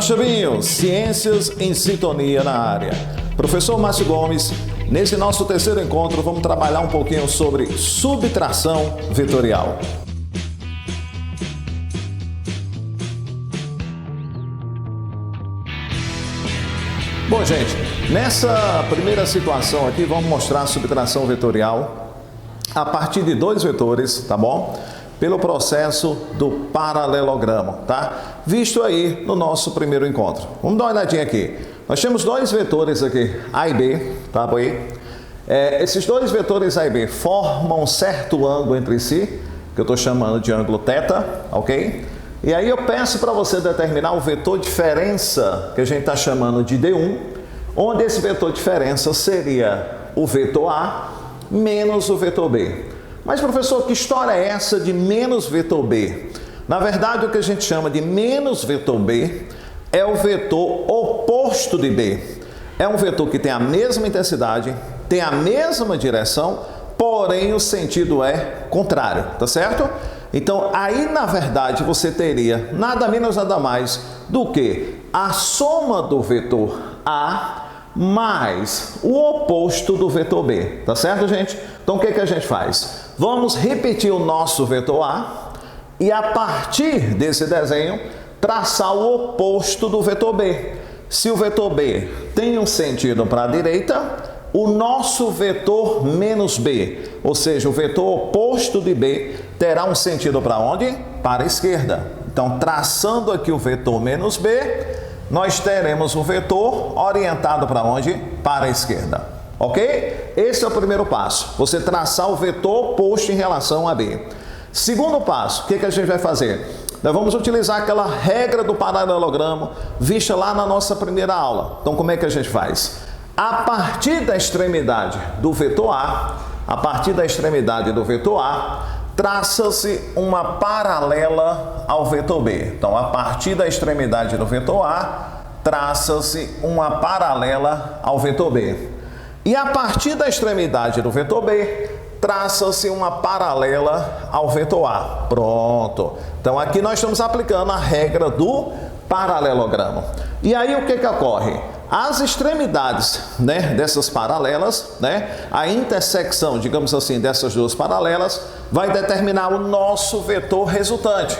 Chavinho, Ciências em Sintonia na área. Professor Márcio Gomes, nesse nosso terceiro encontro vamos trabalhar um pouquinho sobre subtração vetorial. Bom, gente, nessa primeira situação aqui vamos mostrar a subtração vetorial a partir de dois vetores, tá bom? Pelo processo do paralelogramo, tá? Visto aí no nosso primeiro encontro. Vamos dar uma olhadinha aqui. Nós temos dois vetores aqui, A e B, tá bem? Esses dois vetores A e B formam um certo ângulo entre si, que eu estou chamando de ângulo θ, ok? E aí eu peço para você determinar o vetor diferença, que a gente está chamando de D1, onde esse vetor diferença seria o vetor A menos o vetor B. Mas, professor, que história é essa de menos vetor B? Na verdade, o que a gente chama de menos vetor B é o vetor oposto de B. É um vetor que tem a mesma intensidade, tem a mesma direção, porém o sentido é contrário, tá certo? Então, aí, na verdade, você teria nada menos, nada mais do que a soma do vetor A mais o oposto do vetor B, tá certo, gente? Então, o que a gente faz? Vamos repetir o nosso vetor A e, a partir desse desenho, traçar o oposto do vetor B. Se o vetor B tem um sentido para a direita, o nosso vetor menos B, ou seja, o vetor oposto de B, terá um sentido para onde? Para a esquerda. Então, traçando aqui o vetor menos B, nós teremos o vetor orientado para onde? Para a esquerda. Ok? Esse é o primeiro passo. Você traçar o vetor oposto em relação a B. Segundo passo, o que a gente vai fazer? Nós vamos utilizar aquela regra do paralelogramo vista lá na nossa primeira aula. Então, como é que a gente faz? A partir da extremidade do vetor A, traça-se uma paralela ao vetor B. Então, a partir da extremidade do vetor A, traça-se uma paralela ao vetor B. E a partir da extremidade do vetor B, traça-se uma paralela ao vetor A. Pronto. Então, aqui nós estamos aplicando a regra do paralelogramo. E aí, o que ocorre? As extremidades, dessas paralelas, a intersecção, digamos assim, dessas duas paralelas, vai determinar o nosso vetor resultante.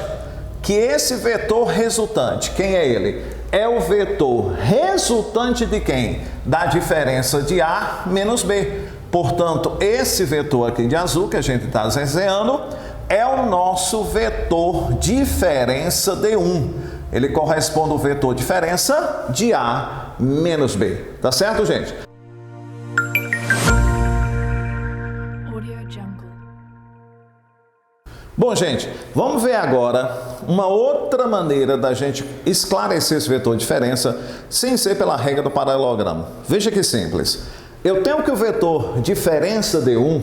Que esse vetor resultante, quem é ele? É o vetor resultante de quem? Da diferença de A menos B. Portanto, esse vetor aqui de azul, que a gente está desenhando, é o nosso vetor diferença D1. Ele corresponde ao vetor diferença de A menos B. Tá certo, gente? Bom, gente, vamos ver agora uma outra maneira da gente esclarecer esse vetor diferença sem ser pela regra do paralelogramo. Veja que simples. Eu tenho que o vetor diferença D1,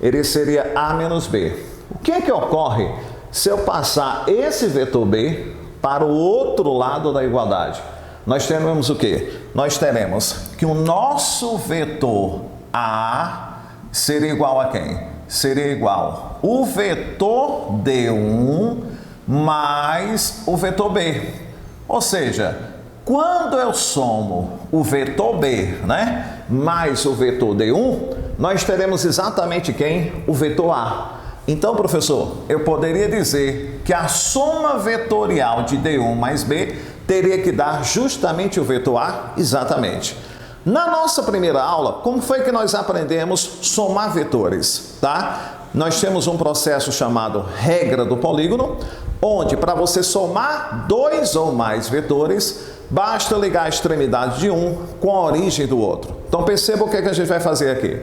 ele seria A menos B. O que é que ocorre se eu passar esse vetor B para o outro lado da igualdade? Nós teremos o quê? Nós teremos que o nosso vetor A seria igual a quem? Seria igual o vetor D1 mais o vetor B. Ou seja, quando eu somo o vetor B, mais o vetor D1, nós teremos exatamente quem? O vetor A. Então, professor, eu poderia dizer que a soma vetorial de D1 mais B teria que dar justamente o vetor A? Exatamente. Na nossa primeira aula, como foi que nós aprendemos somar vetores, tá? Nós temos um processo chamado regra do polígono, onde para você somar dois ou mais vetores, basta ligar a extremidade de um com a origem do outro. Então, perceba o que a gente vai fazer aqui.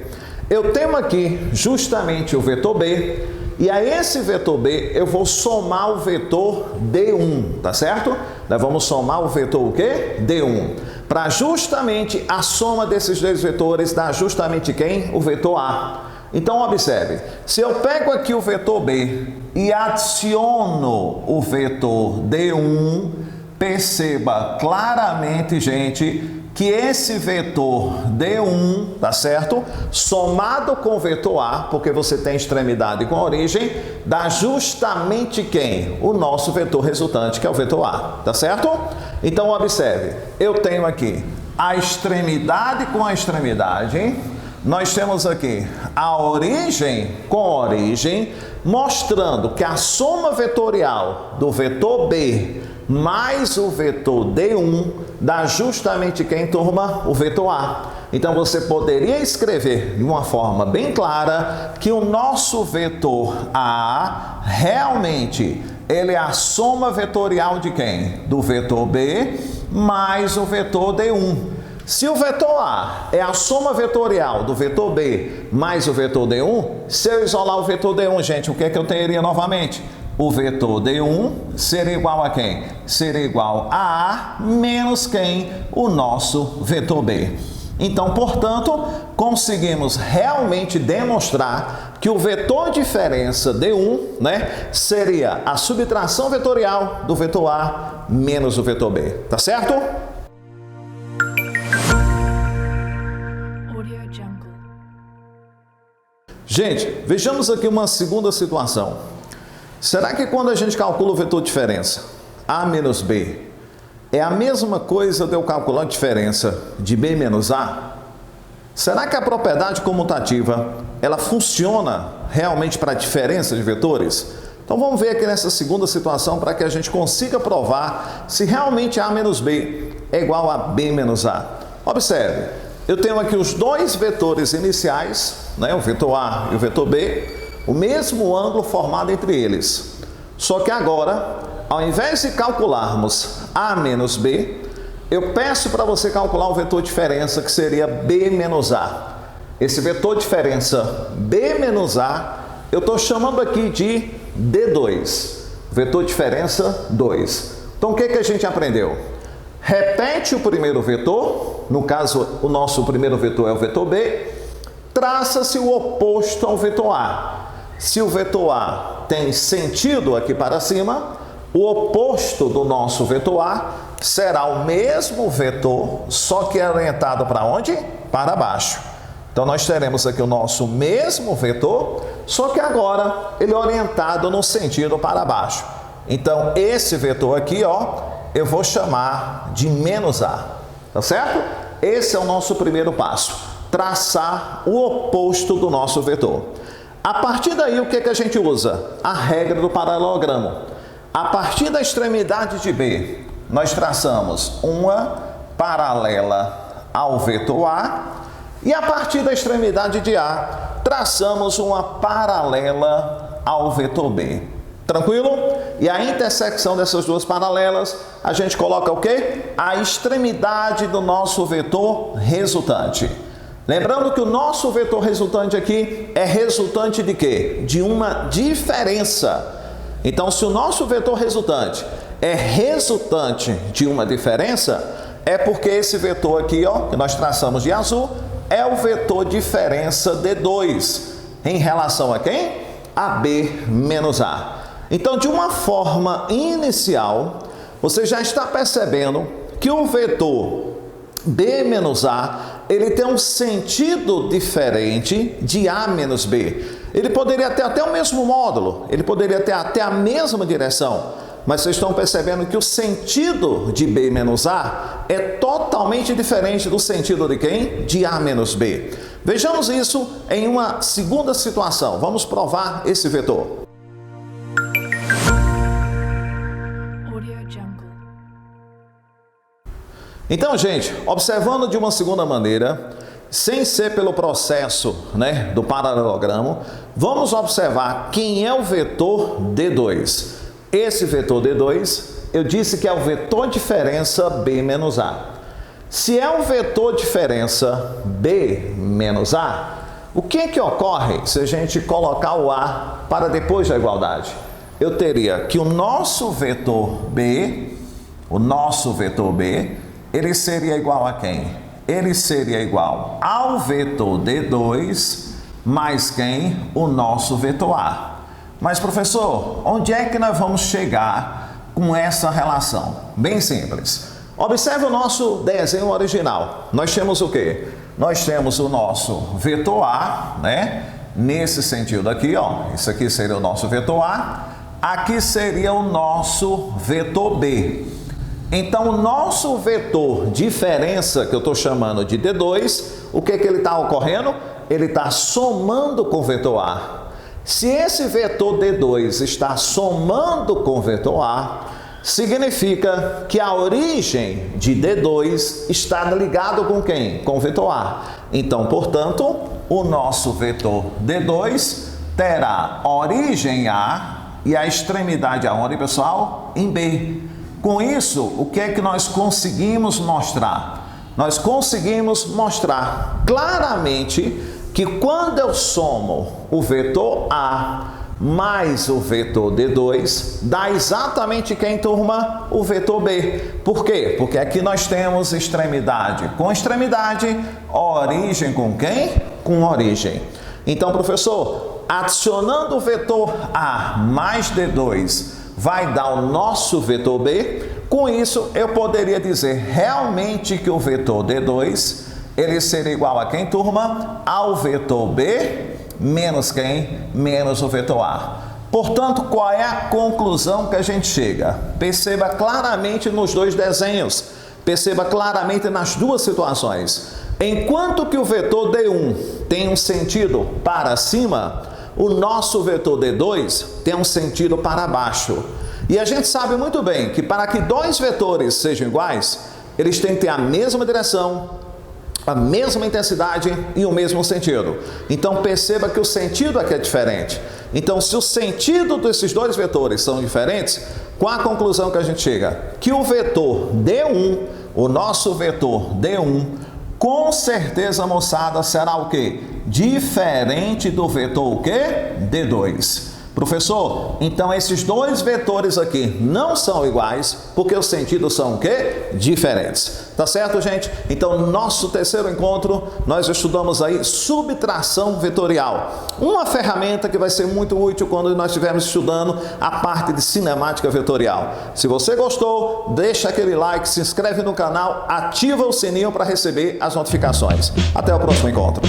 Eu tenho aqui justamente o vetor B, e a esse vetor B eu vou somar o vetor D1, tá certo? Nós vamos somar o vetor o quê? D1. Para justamente a soma desses dois vetores dar justamente quem? O vetor A. Então, observe, se eu pego aqui o vetor B e adiciono o vetor D1, perceba claramente, gente, que esse vetor D1, tá certo? Somado com o vetor A, porque você tem extremidade com origem, dá justamente quem? O nosso vetor resultante, que é o vetor A, tá certo? Então, observe, eu tenho aqui a extremidade com a extremidade, nós temos aqui a origem com a origem, mostrando que a soma vetorial do vetor B mais o vetor D1 dá justamente quem, turma? O vetor A. Então, você poderia escrever de uma forma bem clara que o nosso vetor A realmente ele é a soma vetorial de quem? Do vetor B mais o vetor D1. Se o vetor A é a soma vetorial do vetor B mais o vetor D1, se eu isolar o vetor D1, gente, o que é que eu teria novamente? O vetor D1 seria igual a quem? Seria igual a A menos quem? O nosso vetor B. Então, portanto, conseguimos realmente demonstrar que o vetor diferença D1, né, seria a subtração vetorial do vetor A menos o vetor B. Tá certo? Gente, vejamos aqui uma segunda situação. Será que quando a gente calcula o vetor diferença, A menos B, é a mesma coisa de eu calcular a diferença de B menos A? Será que a propriedade comutativa, ela funciona realmente para a diferença de vetores? Então vamos ver aqui nessa segunda situação para que a gente consiga provar se realmente A menos B é igual a B menos A. Observe, eu tenho aqui os dois vetores iniciais, né, o vetor A e o vetor B, o mesmo ângulo formado entre eles. Só que agora, ao invés de calcularmos A menos B, eu peço para você calcular o vetor diferença, que seria B menos A. Esse vetor diferença B menos A, eu estou chamando aqui de D2. Vetor diferença 2. Então, o que a gente aprendeu? Repete o primeiro vetor, no caso, o nosso primeiro vetor é o vetor B, traça-se o oposto ao vetor A. Se o vetor A tem sentido aqui para cima, o oposto do nosso vetor A será o mesmo vetor, só que é orientado para onde? Para baixo. Então, nós teremos aqui o nosso mesmo vetor, só que agora ele é orientado no sentido para baixo. Então, esse vetor aqui, ó, eu vou chamar de menos A, tá certo? Esse é o nosso primeiro passo, traçar o oposto do nosso vetor. A partir daí, o que a gente usa? A regra do paralelogramo. A partir da extremidade de B, nós traçamos uma paralela ao vetor A, e a partir da extremidade de A, traçamos uma paralela ao vetor B. Tranquilo? E a intersecção dessas duas paralelas, a gente coloca o quê? A extremidade do nosso vetor resultante. Lembrando que o nosso vetor resultante aqui é resultante de quê? De uma diferença. Então, se o nosso vetor resultante é resultante de uma diferença, é porque esse vetor aqui, ó, que nós traçamos de azul, é o vetor diferença D2 em relação a quem? A B menos A. Então, de uma forma inicial, você já está percebendo que o vetor B menos A, ele tem um sentido diferente de A menos B. Ele poderia ter até o mesmo módulo, ele poderia ter até a mesma direção, mas vocês estão percebendo que o sentido de B menos A é totalmente diferente do sentido de quem? De A menos B. Vejamos isso em uma segunda situação. Vamos provar esse vetor. Então, gente, observando de uma segunda maneira, sem ser pelo processo, né, do paralelogramo, vamos observar quem é o vetor D2. Esse vetor D2, eu disse que é o vetor diferença B menos A. Se é o vetor diferença B menos A, o que ocorre se a gente colocar o A para depois da igualdade? Eu teria que o nosso vetor B, ele seria igual a quem? Ele seria igual ao vetor D2 mais quem? O nosso vetor A. Mas, professor, onde é que nós vamos chegar com essa relação? Bem simples. Observe o nosso desenho original. Nós temos o quê? Nós temos o nosso vetor A, né? Nesse sentido aqui, ó. Isso aqui seria o nosso vetor A. Aqui seria o nosso vetor B. Então, o nosso vetor diferença, que eu estou chamando de D2, o que ele está ocorrendo? Ele está somando com o vetor A. Se esse vetor D2 está somando com o vetor A, significa que a origem de D2 está ligado com quem? Com o vetor A. Então, portanto, o nosso vetor D2 terá origem A e a extremidade aonde, pessoal? Em B. Com isso, o que é que nós conseguimos mostrar? Nós conseguimos mostrar claramente que quando eu somo o vetor A mais o vetor D2, dá exatamente quem, turma? O vetor B. Por quê? Porque aqui nós temos extremidade com extremidade, origem com quem? Com origem. Então, professor, adicionando o vetor A mais D2, vai dar o nosso vetor B. Com isso, eu poderia dizer realmente que o vetor D2, ele seria igual a quem, turma? Ao vetor B menos quem? Menos o vetor A. Portanto, qual é a conclusão que a gente chega? Perceba claramente nos dois desenhos. Perceba claramente nas duas situações. Enquanto que o vetor D1 tem um sentido para cima, o nosso vetor D2 tem um sentido para baixo. E a gente sabe muito bem que para que dois vetores sejam iguais, eles têm que ter a mesma direção, a mesma intensidade e o mesmo sentido. Então perceba que o sentido aqui é diferente. Então, se o sentido desses dois vetores são diferentes, qual a conclusão que a gente chega? Que o vetor D1, o nosso vetor D1, com certeza, moçada, será o quê? Diferente do vetor o quê? D2. Professor, então esses dois vetores aqui não são iguais, porque os sentidos são o quê? Diferentes. Tá certo, gente? Então, no nosso terceiro encontro, nós estudamos aí subtração vetorial. Uma ferramenta que vai ser muito útil quando nós estivermos estudando a parte de cinemática vetorial. Se você gostou, deixa aquele like, se inscreve no canal, ativa o sininho para receber as notificações. Até o próximo encontro.